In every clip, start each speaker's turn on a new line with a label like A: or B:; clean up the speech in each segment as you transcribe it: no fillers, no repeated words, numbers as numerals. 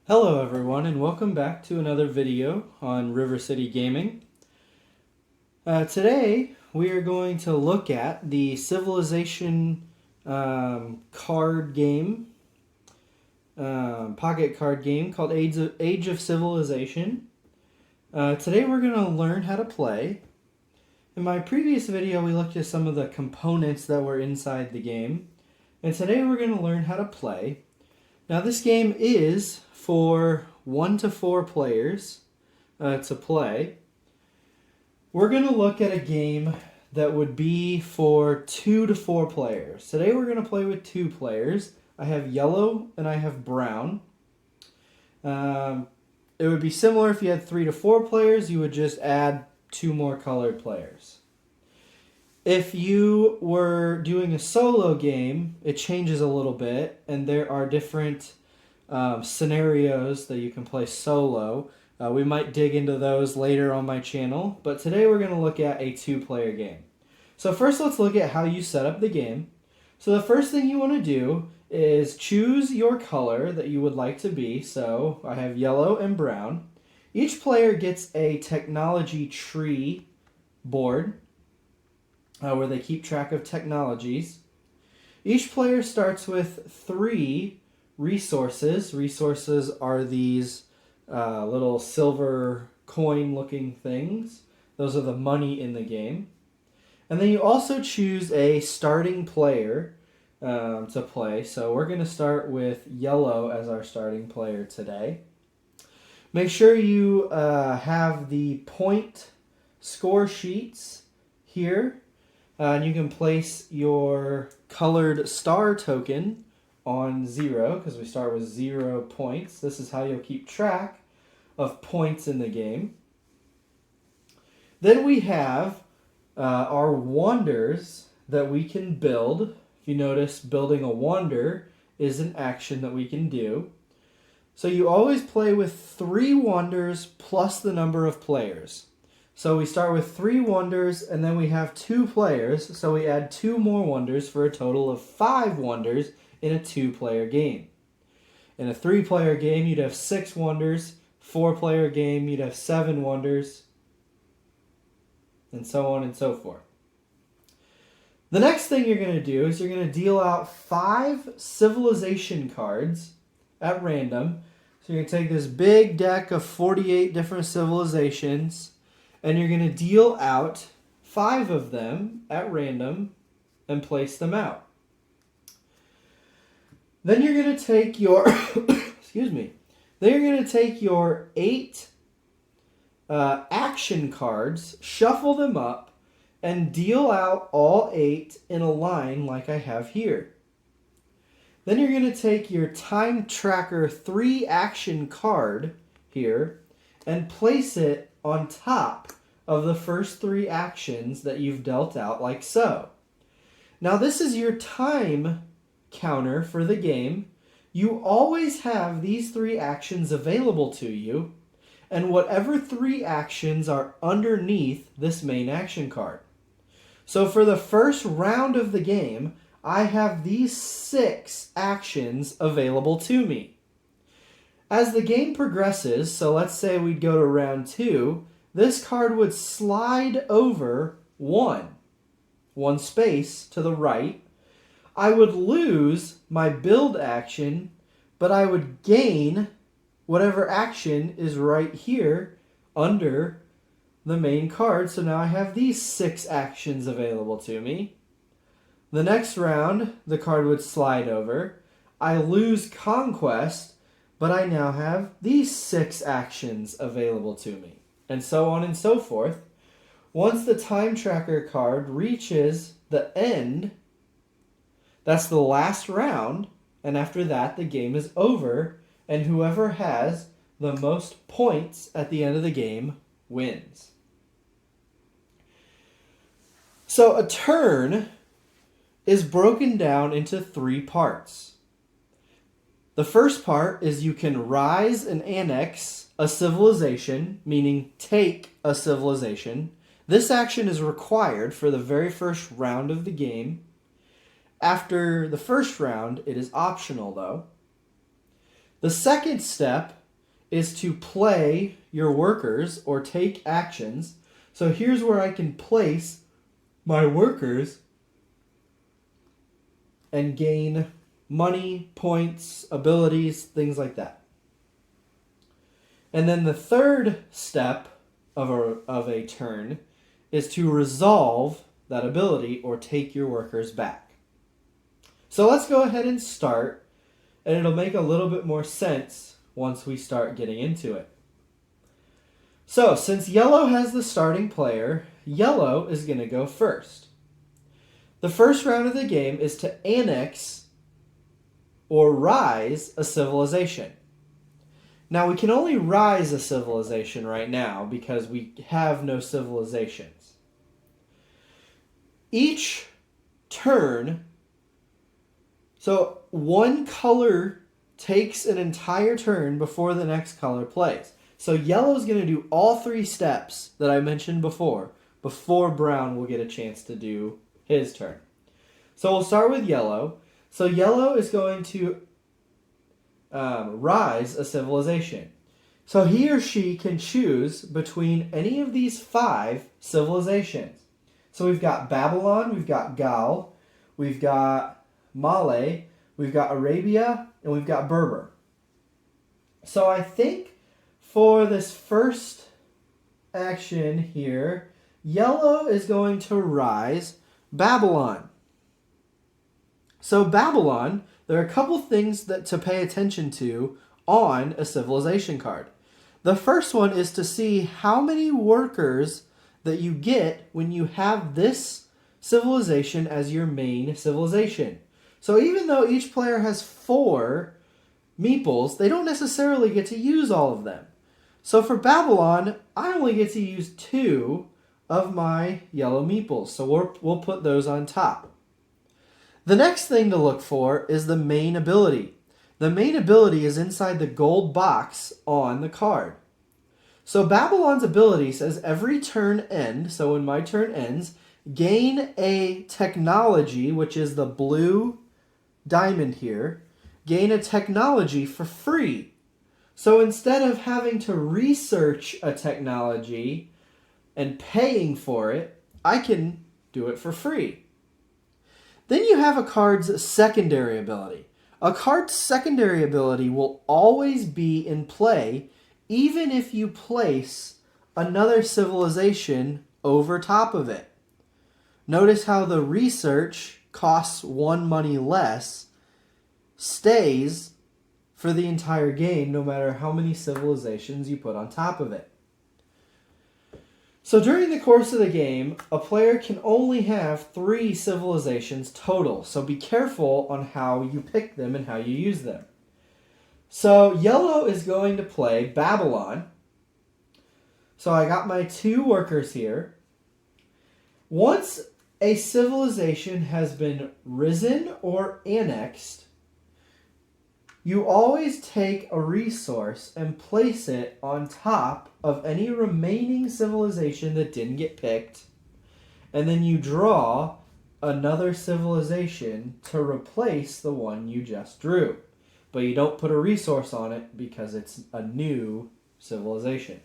A: Hello everyone and welcome back to another video on River City Gaming. Today we are going to look at the Civilization card game, pocket card game called Age of Civilization. Today we're going to learn how to play. In my previous video we looked at some of the components that were inside the game, and today we're going to learn how to play. Now this game is for 1 to 4 players to play. We're going to look at a game that would be for 2 to 4 players. Today we're going to play with 2 players. I have yellow and I have brown. It would be similar if you had 3 to 4 players. You would just add 2 more colored players. If you were doing a solo game, it changes a little bit, and there are different scenarios that you can play solo. We might dig into those later on my channel, but today we're going to look at a 2-player game. So first let's look at how you set up the game. So the first thing you want to do is choose your color that you would like to be. So I have yellow and brown. Each player gets a technology tree board where they keep track of technologies. Each player starts with 3 resources. Resources are these little silver coin looking things. Those are the money in the game. And then you also choose a starting player to play. So we're going to start with yellow as our starting player today. Make sure you have the point score sheets here. And you can place your colored star token on 0 because we start with 0 points. This is how you'll keep track of points in the game. Then we have our wonders that we can build. If you notice, building a wonder is an action that we can do. So you always play with 3 wonders plus the number of players. So we start with 3 wonders, and then we have 2 players, so we add 2 more wonders for a total of 5 wonders in a 2-player game. In a 3-player game, you'd have 6 wonders. 4-player game, you'd have 7 wonders, and so on and so forth. The next thing you're going to do is you're going to deal out 5 civilization cards at random. So you're going to take this big deck of 48 different civilizations, and you're going to deal out 5 of them at random and place them out. Then you're going to take your excuse me. Then you're going to take your 8 action cards, shuffle them up, and deal out all 8 in a line like I have here. Then you're going to take your time tracker 3 action card here and place it on top of the first 3 actions that you've dealt out, like so. Now this is your time counter for the game. You always have these 3 actions available to you, and whatever 3 actions are underneath this main action card. So for the first round of the game, I have these 6 actions available to me. As the game progresses, so let's say we'd go to round 2, this card would slide over 1 space to the right. I would lose my build action, but I would gain whatever action is right here under the main card. So now I have these 6 actions available to me. The next round, the card would slide over. I lose conquest, but I now have these 6 actions available to me. And so on and so forth. Once the time tracker card reaches the end, that's the last round, and after that the game is over, and whoever has the most points at the end of the game wins. So a turn is broken down into 3 parts. The first part is you can rise and annex a civilization, meaning take a civilization. This action is required for the very first round of the game. After the first round, it is optional though. The second step is to play your workers or take actions. So here's where I can place my workers and gain money, points, abilities, things like that. And then the third step of a turn is to resolve that ability or take your workers back. So let's go ahead and start, and it'll make a little bit more sense once we start getting into it. So since yellow has the starting player, yellow is going to go first. The first round of the game is to annex or rise a civilization. Now, we can only rise a civilization right now because we have no civilizations. Each turn, so one color takes an entire turn before the next color plays. So yellow is going to do all three steps that I mentioned before brown will get a chance to do his turn. So we'll start with yellow. So yellow is going to rise a civilization. So he or she can choose between any of these 5 civilizations. So we've got Babylon, we've got Gal, we've got Malay, we've got Arabia, and we've got Berber. So I think for this first action here, yellow is going to rise Babylon. So Babylon, there are a couple things that to pay attention to on a civilization card. The first one is to see how many workers that you get when you have this civilization as your main civilization. So even though each player has 4 meeples, they don't necessarily get to use all of them. So for Babylon, I only get to use 2 of my yellow meeples. So we'll put those on top. The next thing to look for is the main ability. The main ability is inside the gold box on the card. So Babylon's ability says every turn end, so when my turn ends, gain a technology, which is the blue diamond here, gain a technology for free. So instead of having to research a technology and paying for it, I can do it for free. Then you have a card's secondary ability. A card's secondary ability will always be in play even if you place another civilization over top of it. Notice how the research costs 1 money less, stays for the entire game no matter how many civilizations you put on top of it. So during the course of the game, a player can only have 3 civilizations total. So be careful on how you pick them and how you use them. So yellow is going to play Babylon. So I got my 2 workers here. Once a civilization has been risen or annexed, you always take a resource and place it on top of any remaining civilization that didn't get picked, and then you draw another civilization to replace the one you just drew. But you don't put a resource on it because it's a new civilization.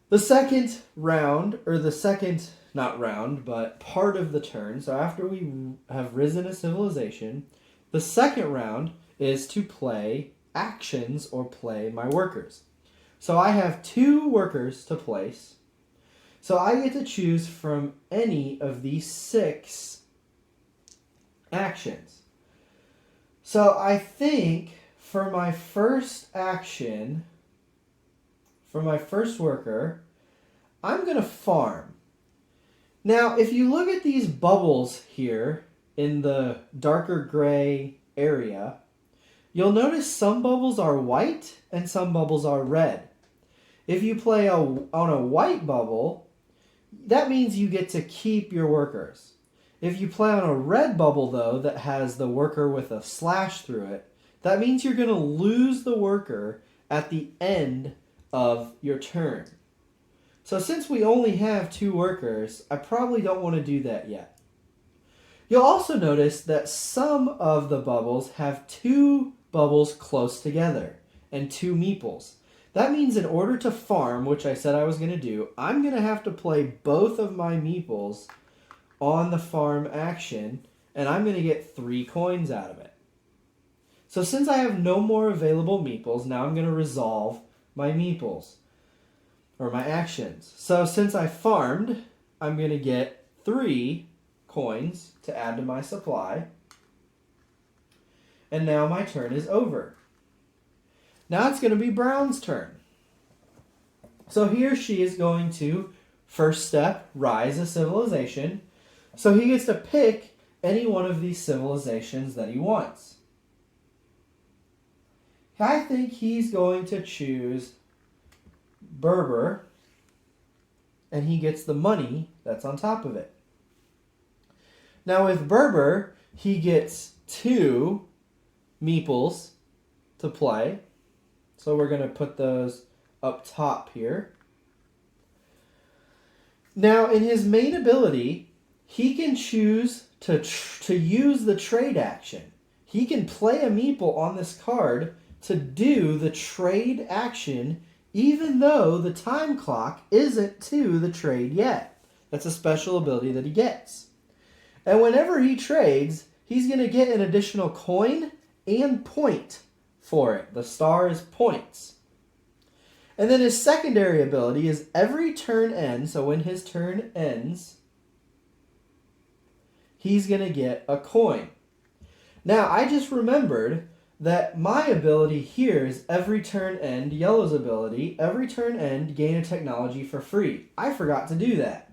A: The second round, or the second, not round, but part of the turn, so after we have risen a civilization, the second round is to play actions or play my workers. So I have 2 workers to place. So I get to choose from any of these 6 actions. So I think for my first action, for my first worker, I'm going to farm. Now, if you look at these bubbles here in the darker gray area, you'll notice some bubbles are white and some bubbles are red. If you play on a white bubble, that means you get to keep your workers. If you play on a red bubble, though, that has the worker with a slash through it, that means you're going to lose the worker at the end of your turn. So since we only have 2 workers, I probably don't want to do that yet. You'll also notice that some of the bubbles have 2 bubbles close together and 2 meeples. That means in order to farm, which I said I was going to do, I'm going to have to play both of my meeples on the farm action, and I'm going to get 3 coins out of it. So since I have no more available meeples, now I'm going to resolve my meeples, or my actions. So since I farmed, I'm going to get 3 coins to add to my supply. And now my turn is over. Now it's going to be Brown's turn. So he or she is going to, first step, rise a civilization. So he gets to pick any one of these civilizations that he wants. I think he's going to choose Berber, and he gets the money that's on top of it. Now with Berber, he gets 2 meeples to play. So we're going to put those up top here. Now in his main ability, he can choose to use the trade action. He can play a meeple on this card to do the trade action even though the time clock isn't to the trade yet. That's a special ability that he gets. And whenever he trades, he's going to get an additional coin and point for it. The star is points. And then his secondary ability is every turn end, so when his turn ends, he's going to get a coin. Now, I just remembered that my ability here is every turn end, Yellow's ability, every turn end, gain a technology for free. I forgot to do that.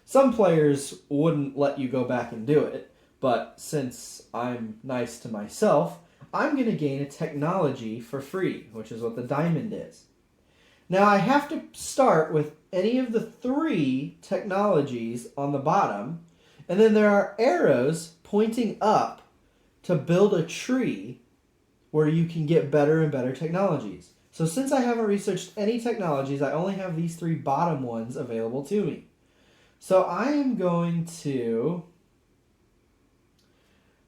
A: Some players wouldn't let you go back and do it, but since I'm nice to myself, I'm going to gain a technology for free, which is what the diamond is. Now I have to start with any of the 3 technologies on the bottom, and then there are arrows pointing up to build a tree where you can get better and better technologies. So since I haven't researched any technologies, I only have these 3 bottom ones available to me. So I am going to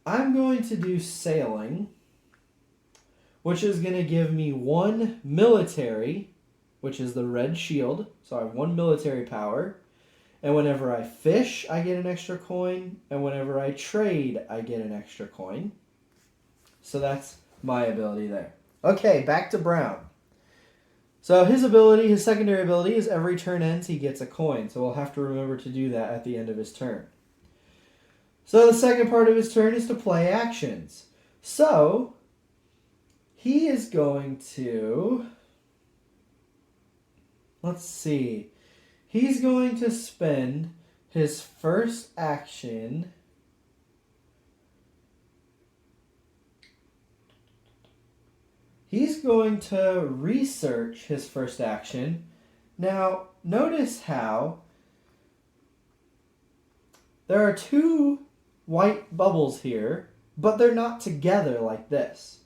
A: do sailing, which is going to give me 1 military, which is the red shield. So I have 1 military power. And whenever I fish, I get an extra coin. And whenever I trade, I get an extra coin. So that's my ability there. Okay, back to Brown. So his ability, his secondary ability is every turn ends, he gets a coin. So we'll have to remember to do that at the end of his turn. So the second part of his turn is to play actions. So he is going to, let's see, he's going to spend his first action he's going to research his first action. Now, notice how there are 2 white bubbles here, but they're not together like this.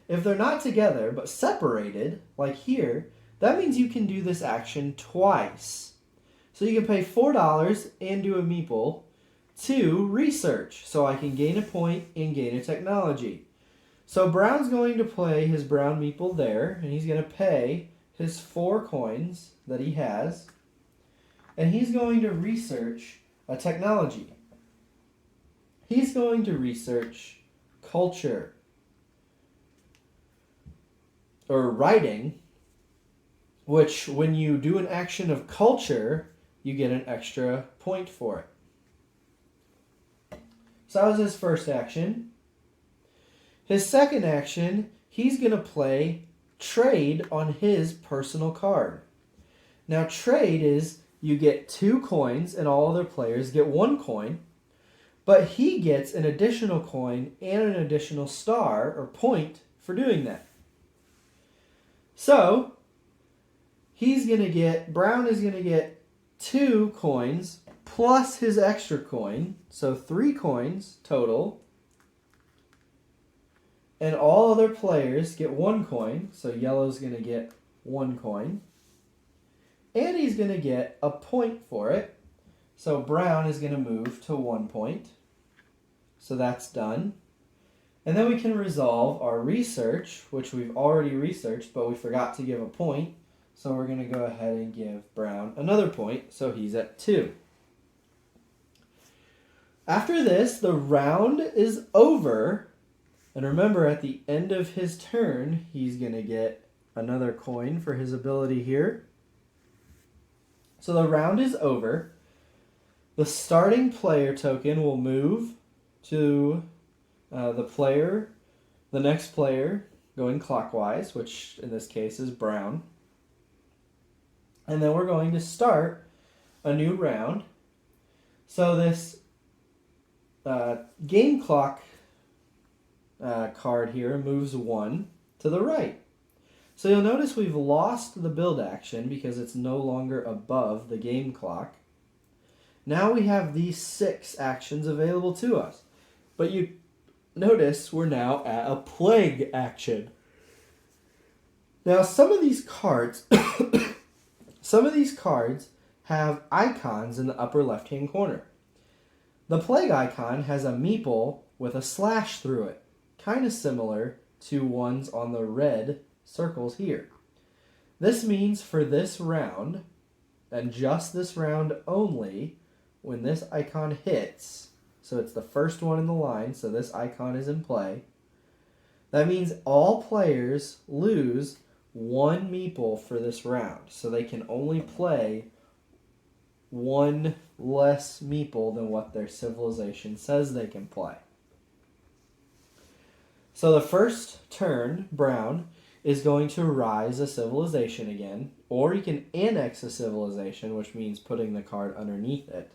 A: If they're not together, but separated, like here, that means you can do this action twice. So you can pay $4 and do a meeple to research, so I can gain a point and gain a technology. So Brown's going to play his brown meeple there, and he's going to pay his 4 coins that he has, and he's going to research a technology. He's going to research culture, or writing, which when you do an action of culture, you get an extra point for it. So that was his first action. His second action, he's going to play trade on his personal card. Now trade is you get 2 coins and all other players get 1 coin, but he gets an additional coin and an additional star or point for doing that. So Brown is going to get 2 coins plus his extra coin, so 3 coins total. And all other players get 1 coin, so Yellow's going to get 1 coin. And he's going to get a point for it, so Brown is going to move to 1 point. So that's done. And then we can resolve our research, which we've already researched, but we forgot to give a point. So we're going to go ahead and give Brown another point, so he's at 2. After this, the round is over. And remember, at the end of his turn, he's going to get another coin for his ability here. So the round is over. The starting player token will move to the next player going clockwise, which in this case is Brown. And then we're going to start a new round. So this game clock card here moves 1 to the right. So you'll notice we've lost the build action because it's no longer above the game clock. Now we have these 6 actions available to us. But you notice we're now at a plague action. Now some of these cards have icons in the upper left-hand corner. The plague icon has a meeple with a slash through it, kind of similar to ones on the red circles here. This means for this round, and just this round only, when this icon hits, so it's the first one in the line, so this icon is in play, that means all players lose 1 meeple for this round, so they can only play 1 less meeple than what their civilization says they can play. So the first turn, Brown, is going to rise a civilization again, or he can annex a civilization, which means putting the card underneath it.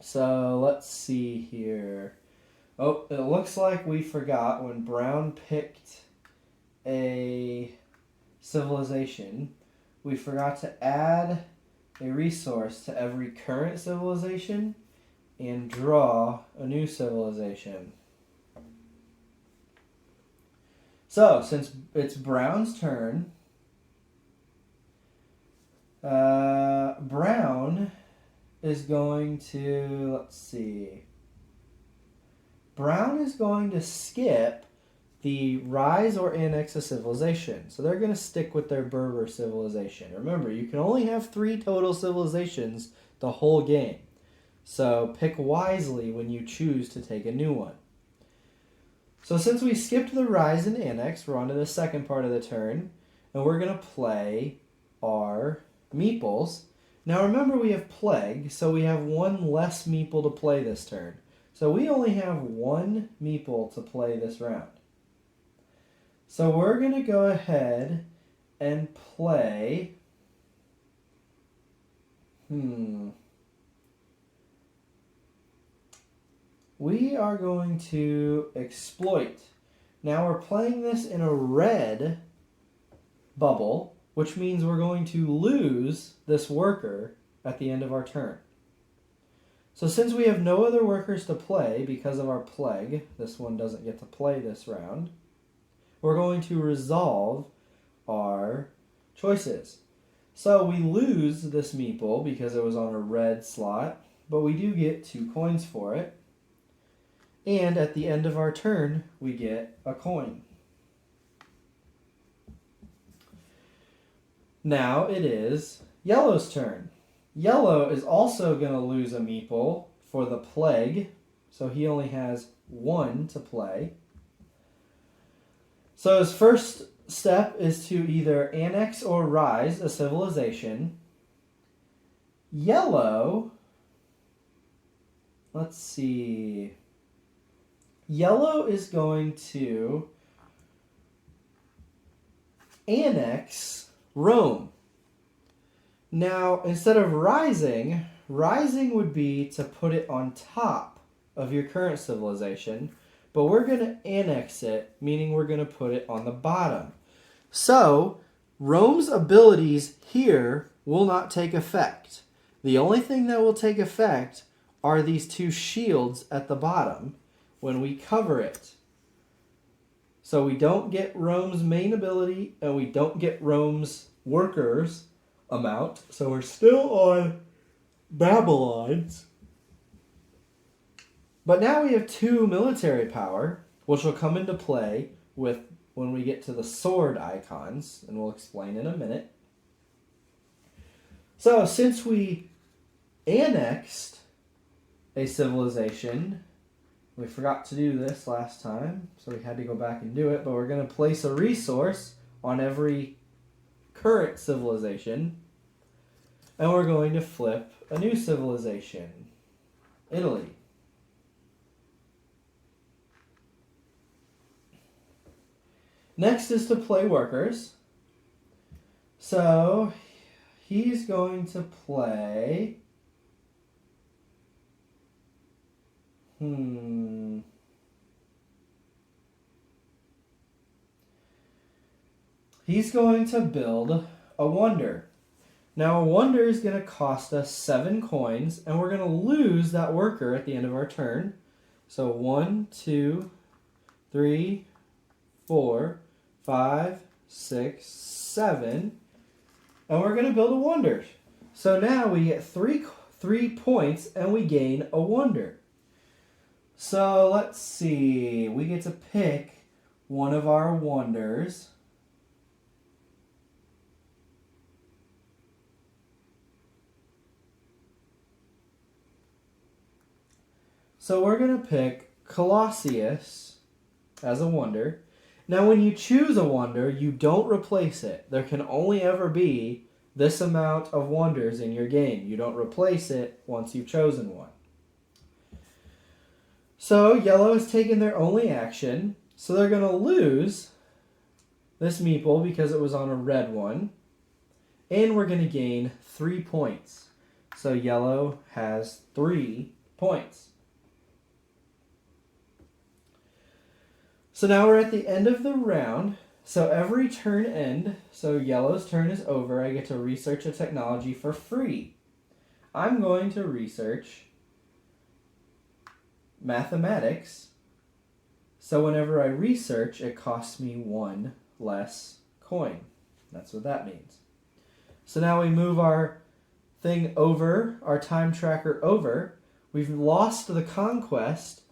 A: So let's see here. Oh, it looks like we forgot when Brown picked a civilization, we forgot to add a resource to every current civilization and draw a new civilization. So, since it's Brown's turn, Brown is going to, let's see, Brown is going to skip the rise or annex a civilization. So they're going to stick with their Berber civilization. Remember, you can only have 3 total civilizations the whole game. So pick wisely when you choose to take a new one. So since we skipped the rise and annex, we're on to the second part of the turn, and we're going to play our meeples. Now remember, we have plague, so we have 1 less meeple to play this turn. So we only have 1 meeple to play this round. So we're going to go ahead and play... We are going to exploit. Now we're playing this in a red bubble, which means we're going to lose this worker at the end of our turn. So since we have no other workers to play because of our plague, this one doesn't get to play this round, we're going to resolve our choices. So we lose this meeple because it was on a red slot, but we do get 2 coins for it. And at the end of our turn, we get a coin. Now it is Yellow's turn. Yellow is also going to lose a meeple for the plague, so he only has 1 to play. So his first step is to either annex or rise a civilization. Yellow, let's see. Yellow is going to annex Rome. Now, instead of rising would be to put it on top of your current civilization, but we're going to annex it, meaning we're going to put it on the bottom. So, Rome's abilities here will not take effect. The only thing that will take effect are these 2 shields at the bottom when we cover it. So we don't get Rome's main ability, and we don't get Rome's workers amount. So we're still on Babylon's. But now we have 2 military power, which will come into play with when we get to the sword icons, and we'll explain in a minute. So since we annexed a civilization, we forgot to do this last time, so we had to go back and do it, but we're going to place a resource on every current civilization, and we're going to flip a new civilization, Italy. Next is to play workers. So he's going to play... He's going to build a wonder. Now a wonder is going to cost us 7 coins, and we're going to lose that worker at the end of our turn. So 1, 2, 3, 4, 5, 6, 7, and we're going to build a wonder. So now we get 3 points, and we gain a wonder. So let's see, we get to pick one of our wonders. So we're going to pick Colossus as a wonder. Now when you choose a wonder, you don't replace it. There can only ever be this amount of wonders in your game. You don't replace it once you've chosen one. So yellow has taken their only action, so they're going to lose this meeple because it was on a red one, and we're going to gain 3 points. So yellow has 3 points. So now we're at the end of the round. So every turn end, so yellow's turn is over, I get to research a technology for free. I'm going to research mathematics. So whenever I research, it costs me 1 less coin. That's what that means. So now we move our thing over, our time tracker over. We've lost the conquest,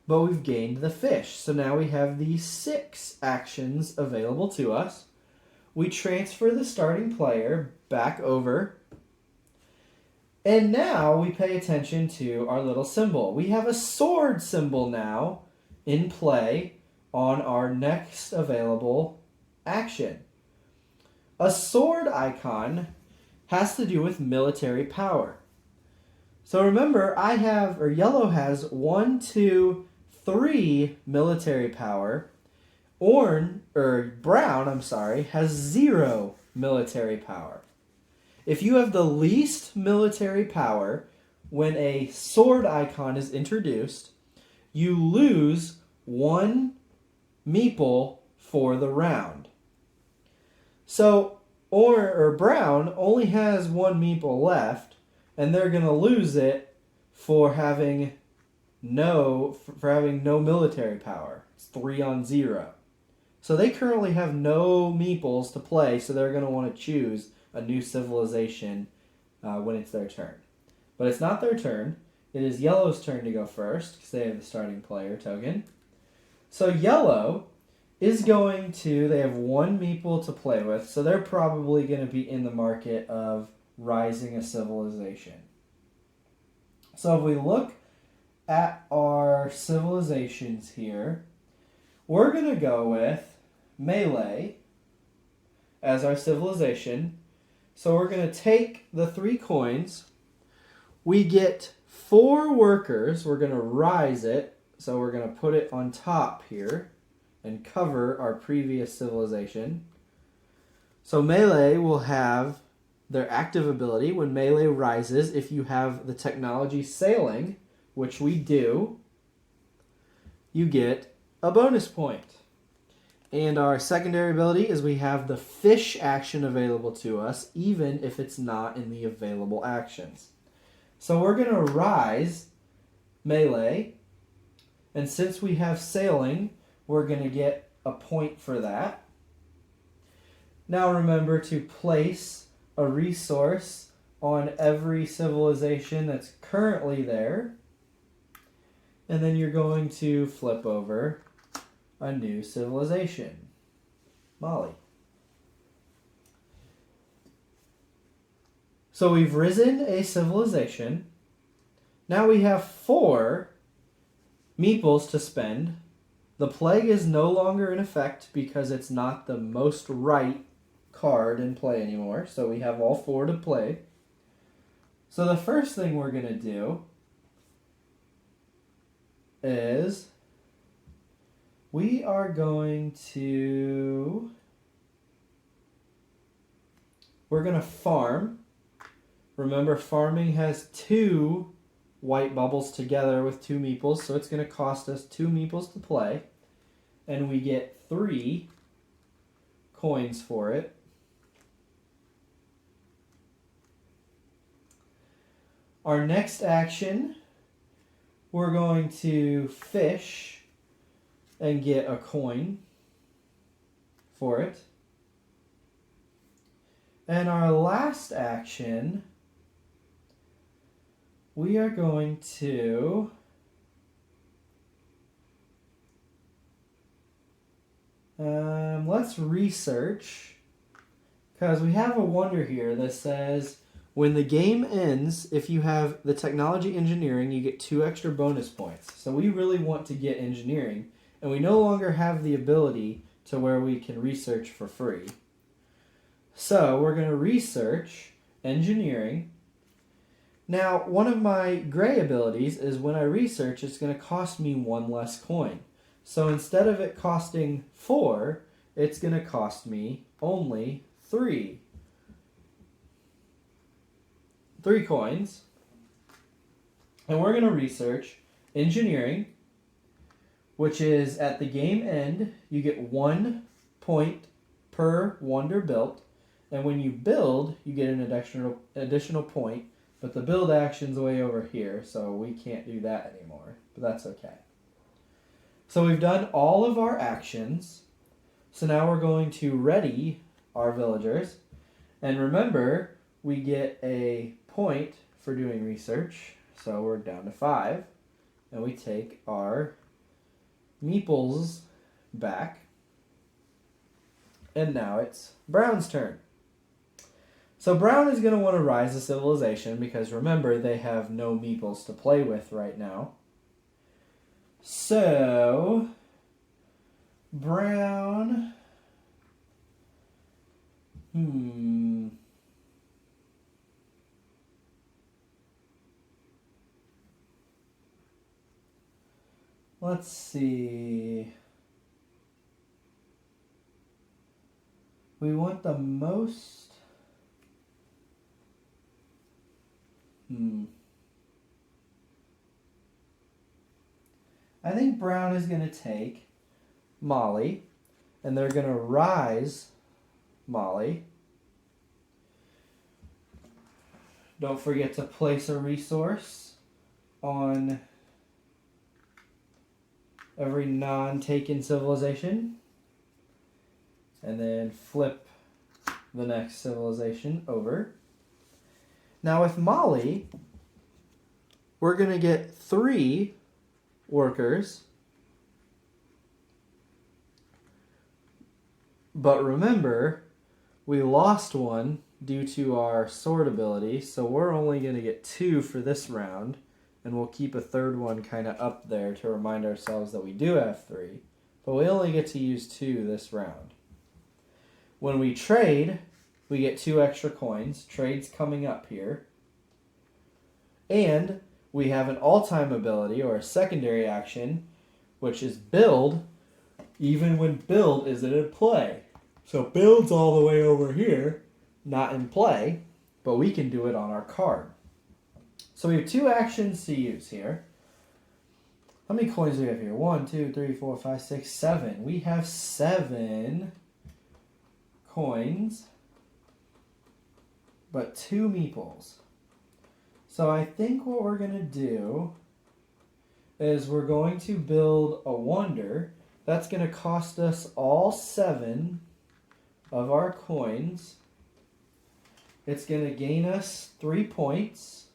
A: but we've gained the fish. So now we have these 6 actions available to us. We transfer the starting player back over. And now we pay attention to our little symbol. We have a sword symbol now in play on our next available action. A sword icon has to do with military power. So remember, yellow has 1, 2, 3 military power. Brown has 0 military power. If you have the least military power when a sword icon is introduced, you lose 1 meeple for the round. So brown only has 1 meeple left, and they're going to lose it for having no military power. It's 3 on 0. So they currently have no meeples to play, so they're going to want to choose a new civilization when it's their turn. But it's not their turn. It is yellow's turn to go first, because they have the starting player token. So yellow is going to, they have 1 meeple to play with, so they're probably going to be in the market of rising a civilization. So if we look at our civilizations here, we're going to go with melee as our civilization. So we're going to take the 3 coins. We get 4 workers. We're going to rise it. So we're going to put it on top here and cover our previous civilization. So melee will have their active ability. When melee rises, if you have the technology sailing, which we do, you get a bonus point. And our secondary ability is we have the fish action available to us, even if it's not in the available actions. So we're going to rise melee, and since we have sailing, we're going to get a point for that. Now remember to place a resource on every civilization that's currently there. And then you're going to flip over a new civilization, Mali. So we've risen a civilization. Now we have 4 meeples to spend. The plague is no longer in effect because it's not the most right card in play anymore. So we have all 4 to play. So the first thing we're going to do is we are going to farm. Remember, farming has 2 white bubbles together with 2 meeples, so it's going to cost us 2 meeples to play, and we get 3 coins for it. Our next action, we're going to fish and get a coin for it. And our last action, we are going to let's research, because we have a wonder here that says when the game ends, if you have the technology engineering, you get 2 extra bonus points. So we really want to get engineering, and we no longer have the ability to where we can research for free. So we're going to research engineering. Now, one of my gray abilities is when I research, it's going to cost me 1 less coin. So instead of it costing 4, it's going to cost me only 3 coins. And we're going to research engineering, which is at the game end, you get 1 point per wonder built. And when you build, you get an additional point. But the build action's way over here, so we can't do that anymore. But that's okay. So we've done all of our actions. So now we're going to ready our villagers. And remember, we get a point for doing research. So we're down to 5. And we take our meeples back. And now it's Brown's turn. So Brown is going to want to rise a civilization because remember, they have no meeples to play with right now. So Brown, let's see. We want the most. I think Brown is going to take Mali, and they're going to rise Mali. Don't forget to place a resource on every non-taken civilization, and then flip the next civilization over. Now with Mali, we're going to get 3 workers. But remember, we lost 1 due to our sword ability, so we're only going to get 2 for this round, and we'll keep a 3rd one kind of up there to remind ourselves that we do have 3, but we only get to use 2 this round. When we trade, we get 2 extra coins. Trade's coming up here. And we have an all-time ability, or a secondary action, which is build, even when build isn't in play. So build's all the way over here, not in play, but we can do it on our card. So we have 2 actions to use here. How many coins do we have here? 1, 2, 3, 4, 5, 6, 7. We have 7 coins, but 2 meeples. So I think what we're going to do is we're going to build a wonder. That's going to cost us all 7 of our coins. It's going to gain us 3 points.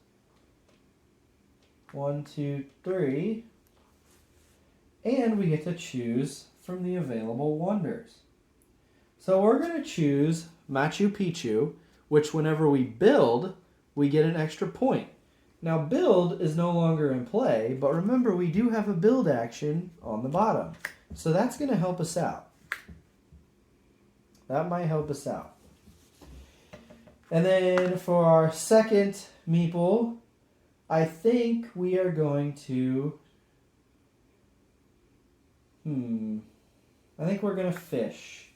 A: 1, 2, 3. And we get to choose from the available wonders. So we're going to choose Machu Picchu, which whenever we build, we get an extra point. Now build is no longer in play, but remember we do have a build action on the bottom. So that's going to help us out. That might help us out. And then for our second meeple, I think we are going to... I think we're going to fish.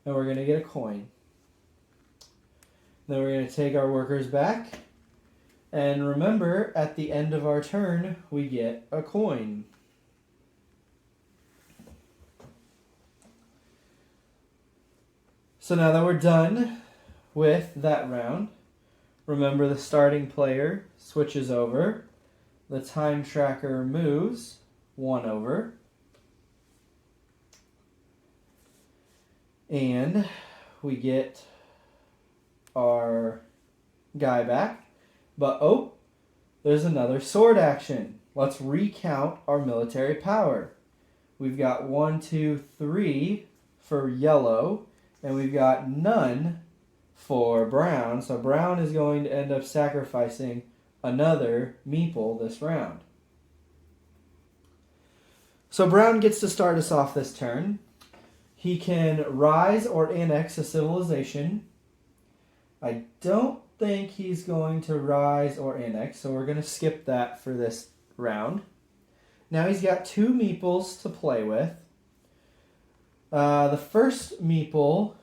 A: And we're going to get a coin. Then we're going to take our workers back. And remember, at the end of our turn, we get a coin. So now that we're done with that round, remember the starting player switches over. The time tracker moves 1 over. And we get our guy back. But, oh, there's another sword action. Let's recount our military power. We've got 1, 2, 3 for yellow, and we've got none for brown. So brown is going to end up sacrificing another meeple this round. So brown gets to start us off this turn. He can rise or annex a civilization. I don't think he's going to rise or annex, so we're going to skip that for this round. Now he's got 2 meeples to play with. The first meeple,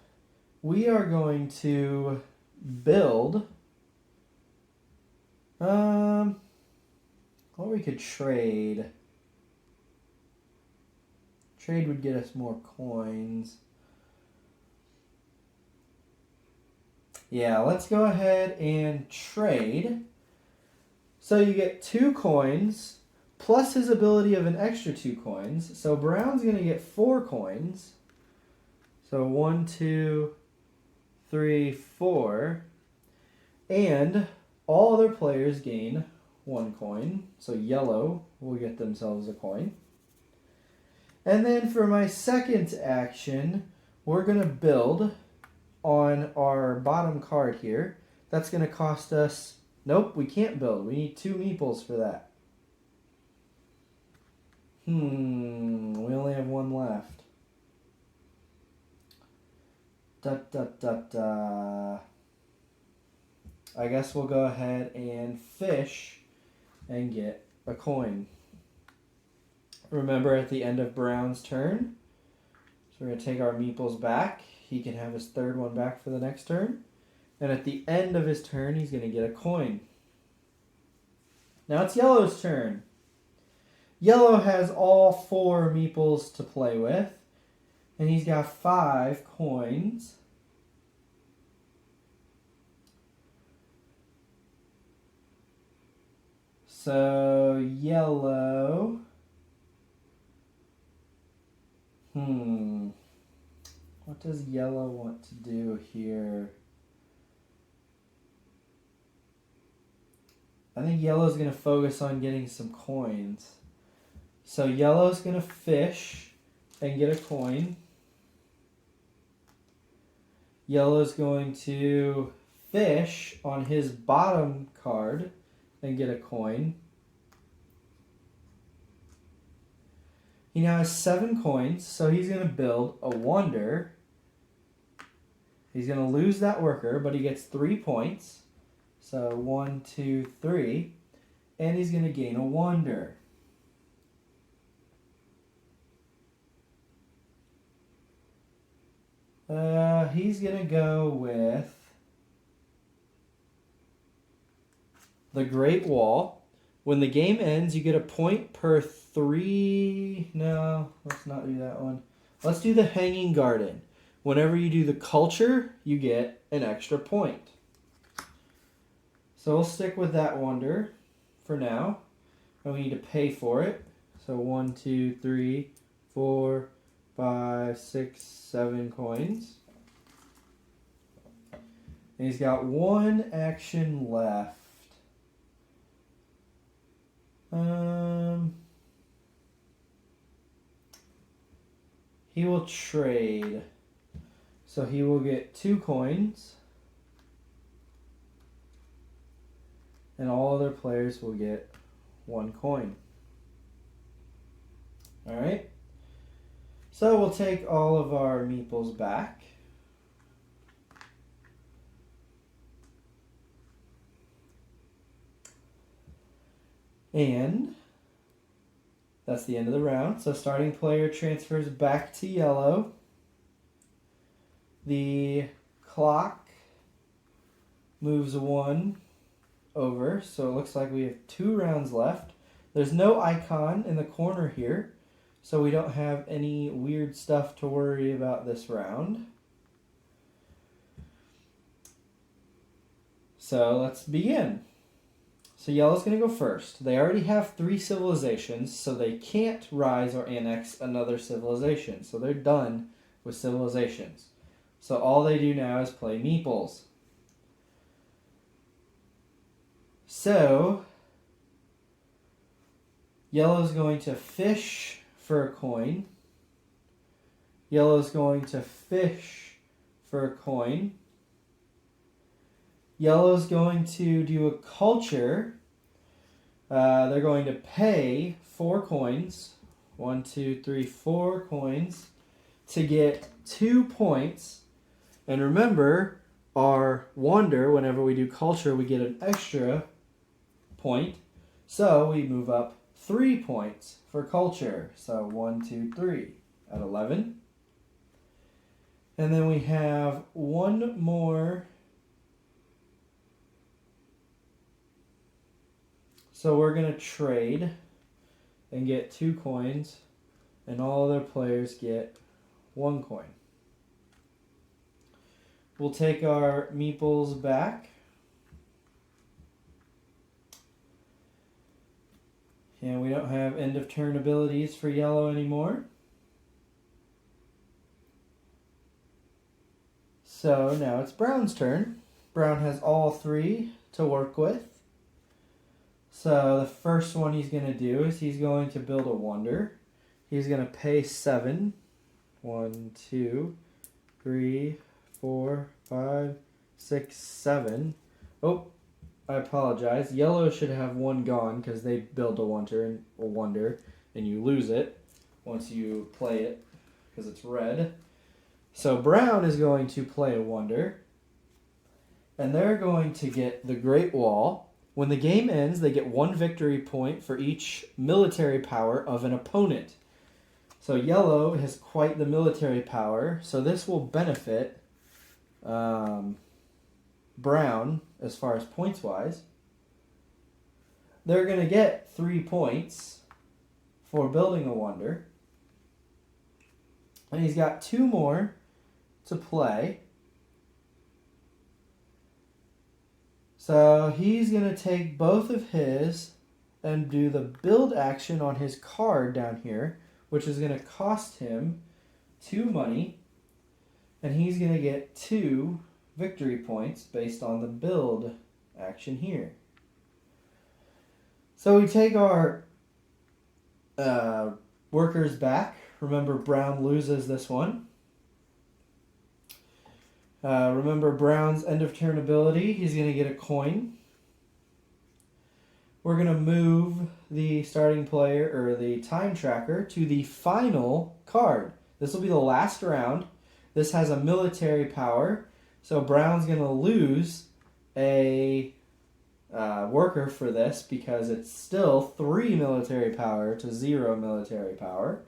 A: we are going to build. Or we could trade. Trade would get us more coins. Yeah, let's go ahead and trade. So you get 2 coins, plus his ability of an extra 2 coins. So brown's going to get 4 coins. So 1, 2, 3, 4. And all other players gain 1 coin. So yellow will get themselves a coin. And then for my second action, we're going to build on our bottom card here. That's going to cost us... Nope, we can't build. We need 2 meeples for that. We only have 1 left. I guess we'll go ahead and fish and get a coin. Remember, at the end of brown's turn, so we're going to take our meeples back. He can have his 3rd one back for the next turn. And at the end of his turn, he's going to get a coin. Now it's yellow's turn. Yellow has all 4 meeples to play with. And he's got 5 coins. So yellow... What does yellow want to do here? I think yellow's going to focus on getting some coins. So yellow's going to fish and get a coin. Yellow's going to fish on his bottom card and get a coin. He now has 7 coins, so he's going to build a wonder. He's going to lose that worker, but he gets 3 points. So 1, 2, 3. And he's going to gain a wonder. He's going to go with the Great Wall. When the game ends, you get a point per 3... No, let's not do that one. Let's do the Hanging Garden. Whenever you do the culture, you get an extra point. So we'll stick with that wonder for now. And we need to pay for it. So 1, 2, 3, 4, 5, 6, 7 coins. And he's got 1 action left. he will trade. So he will get 2 coins. And all other players will get 1 coin. Alright? So we'll take all of our meeples back. And that's the end of the round. So starting player transfers back to yellow. The clock moves 1 over. So it looks like we have 2 rounds left. There's no icon in the corner here. So we don't have any weird stuff to worry about this round. So let's begin. So yellow's going to go first. They already have 3 civilizations, so they can't rise or annex another civilization. So they're done with civilizations. So all they do now is play meeples. So yellow's going to fish for a coin. Yellow's going to fish for a coin. Yellow's going to do a culture. They're going to pay 4 coins. 1, 2, 3, 4 coins to get 2 points. And remember, our wonder, whenever we do culture, we get an extra point. So we move up 3 points for culture. So 1, 2, 3 at 11. And then we have 1 more. So we're going to trade and get 2 coins, and all other players get 1 coin. We'll take our meeples back. And we don't have end of turn abilities for yellow anymore. So now it's brown's turn. Brown has all 3 to work with. So the first one he's going to do is he's going to build a wonder. He's going to pay 7. 1, 2, 3, 4, 5, 6, 7. Oh, I apologize. Yellow should have 1 gone because they build a wonder and you lose it once you play it because it's red. So brown is going to play a wonder, and they're going to get the Great Wall. When the game ends, they get 1 victory point for each military power of an opponent. So yellow has quite the military power, so this will benefit brown as far as points-wise. They're going to get 3 points for building a wonder. And he's got 2 more to play. So he's going to take both of his and do the build action on his card down here, which is going to cost him 2 money. And he's going to get 2 victory points based on the build action here. So we take our workers back. Remember, brown loses this one. Remember brown's end of turn ability. He's going to get a coin. We're going to move the starting player, or the time tracker, to the final card. This will be the last round. This has a military power. So brown's going to lose a worker for this because it's still 3 military power to 0 military power.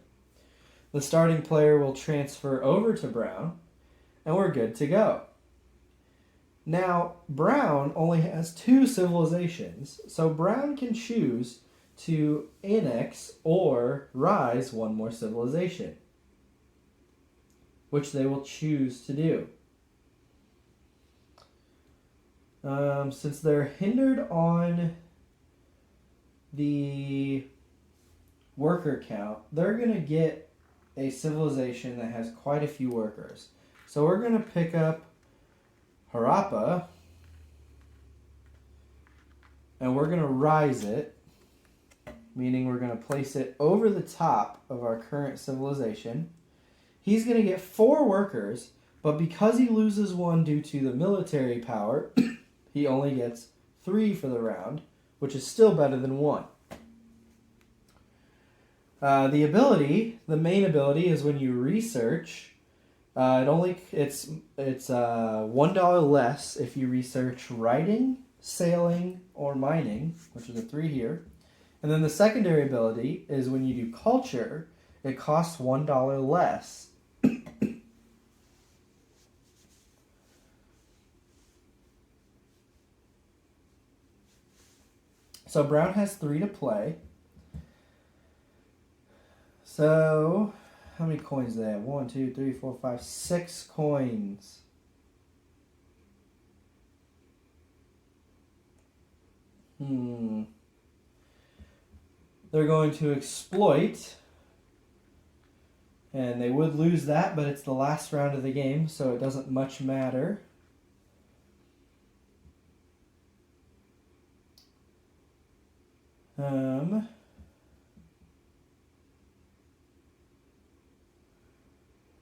A: The starting player will transfer over to brown, and we're good to go. Now, brown only has 2 civilizations, so brown can choose to annex or rise 1 more civilization, which they will choose to do. Since they're hindered on the worker count, they're going to get a civilization that has quite a few workers. So we're going to pick up Harappa, and we're going to rise it, meaning we're going to place it over the top of our current civilization. he's going to get 4 workers, but because he loses 1 due to the military power, he only gets 3 for the round, which is still better than 1. The ability, the main ability, is when you research. It's $1 less if you research writing, sailing, or mining, which is a 3 here. And then the secondary ability is when you do culture, it costs $1 less. So Brown has 3 to play. So, how many coins do they have? 1, 2, 3, 4, 5, 6 coins. They're going to exploit. And they would lose that, but it's the last round of the game, so it doesn't much matter.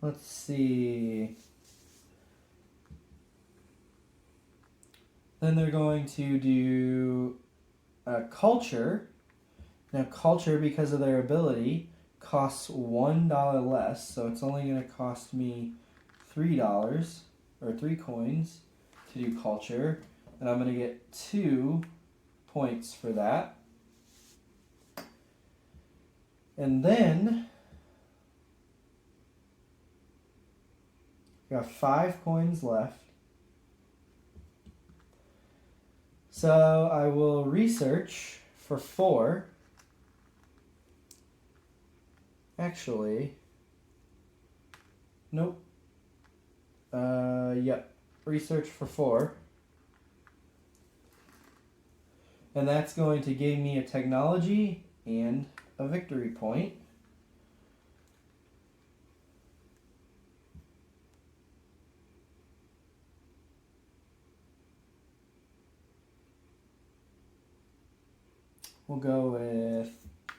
A: Let's see. Then they're going to do culture. Now, culture, because of their ability, costs $1 less, so it's only going to cost me $3 or 3 coins to do culture, and I'm going to get 2 points for that. And then I got 5 coins left. So I will research for 4. Actually, nope. Yep. Research for 4. And that's going to give me a technology and a victory point. We'll go with,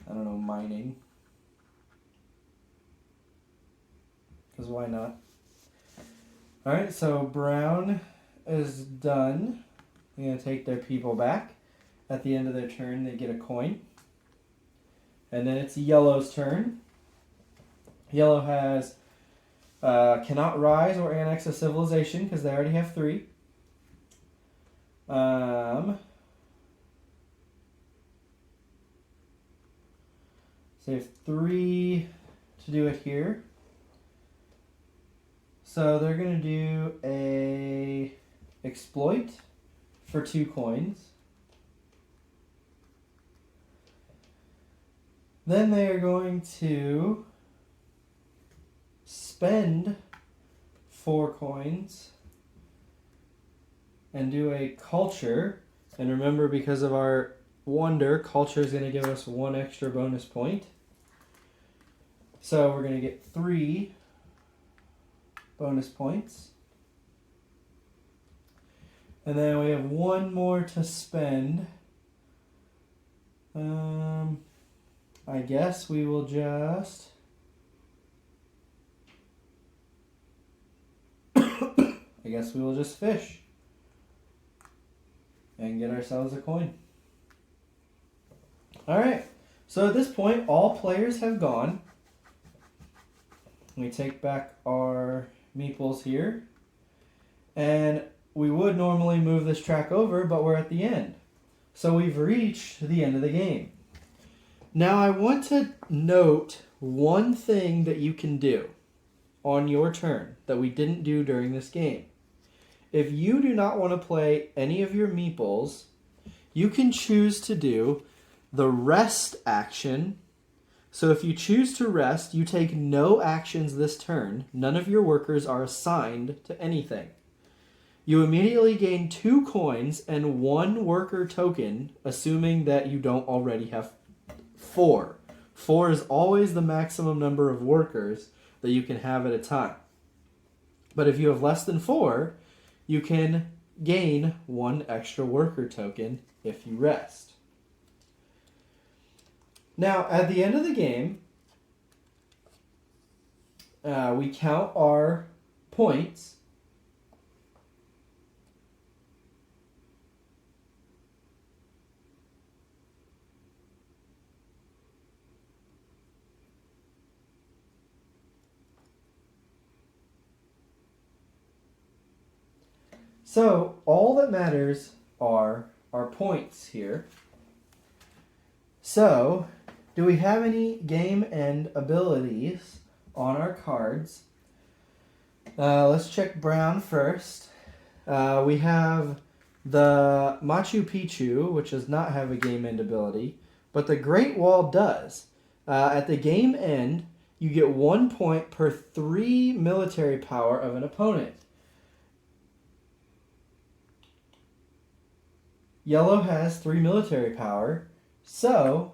A: I don't know, mining. Because why not? Alright, so Brown is done. I'm going to take their people back. At the end of their turn, they get a coin. And then it's Yellow's turn. Yellow has cannot rise or annex a civilization because they already have 3. So they have 3 to do it here. So they're going to do a exploit for 2 coins. Then they are going to spend 4 coins and do a culture. And remember, because of our wonder, culture is going to give us 1 extra bonus point. So we're going to get 3 bonus points. And then we have 1 more to spend. I guess we will just fish and get ourselves a coin. Alright, so at this point all players have gone. We take back our meeples here, and we would normally move this track over, but we're at the end. So we've reached the end of the game. Now I want to note one thing that you can do on your turn that we didn't do during this game. If you do not want to play any of your meeples, you can choose to do the rest action. So if you choose to rest, you take no actions this turn. None of your workers are assigned to anything. You immediately gain 2 coins and 1 worker token, assuming that you don't already have 4. 4 is always the maximum number of workers that you can have at a time. But if you have less than 4, you can gain 1 extra worker token if you rest. Now, at the end of the game, we count our points. So all that matters are our points here. So, do we have any game end abilities on our cards? Let's check brown first. We have the Machu Picchu, which does not have a game end ability, but the Great Wall does. At the game end, you get 1 point per 3 military power of an opponent. Yellow has 3 military power, so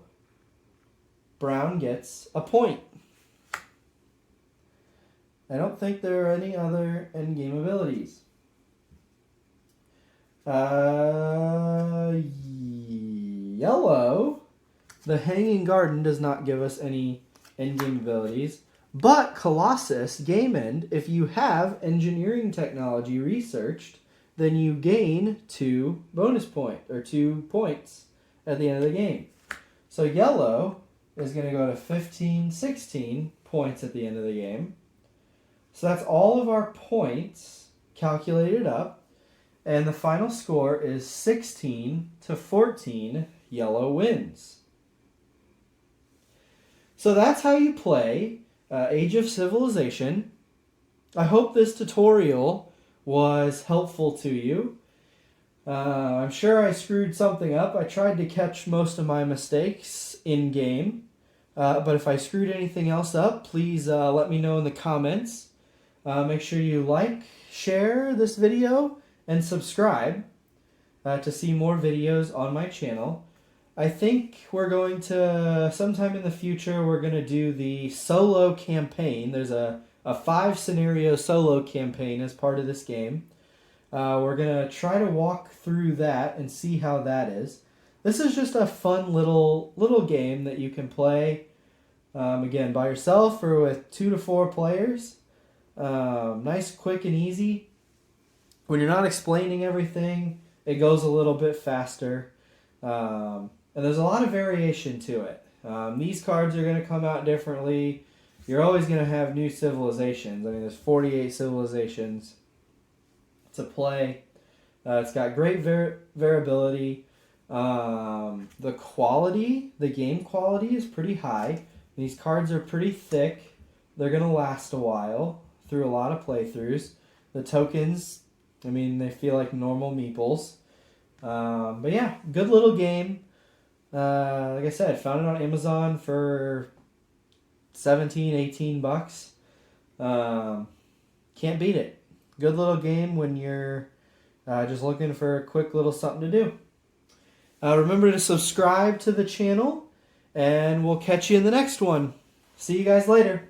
A: brown gets a point. I don't think there are any other endgame abilities. Yellow, the Hanging Garden does not give us any endgame abilities, but Colossus, game end, if you have engineering technology researched, then you gain 2 bonus points, or 2 points at the end of the game. So yellow is going to go to 15, 16 points at the end of the game. So that's all of our points calculated up. And the final score is 16-14, yellow wins. So that's how you play Age of Civilization. I hope this tutorial was helpful to you. I'm sure I screwed something up. I tried to catch most of my mistakes in game. But if I screwed anything else up, please let me know in the comments. Make sure you like, share this video, and subscribe to see more videos on my channel. I think we're going to, sometime in the future, we're going to do the solo campaign. There's a 5-scenario solo campaign as part of this game. We're going to try to walk through that and see how that is. This is just a fun little game that you can play, again, by yourself or with 2 to 4 players. Nice, quick, and easy. When you're not explaining everything, it goes a little bit faster. And there's a lot of variation to it. These cards are going to come out differently. You're always going to have new civilizations. I mean, there's 48 civilizations to play. It's got great variability. The quality, the game quality is pretty high. These cards are pretty thick. They're going to last a while through a lot of playthroughs. The tokens, I mean, they feel like normal meeples. But yeah, good little game. Like I said, found it on Amazon for $17, $18. Can't beat it. Good little game when you're just looking for a quick little something to do. Remember to subscribe to the channel, and we'll catch you in the next one. See you guys later.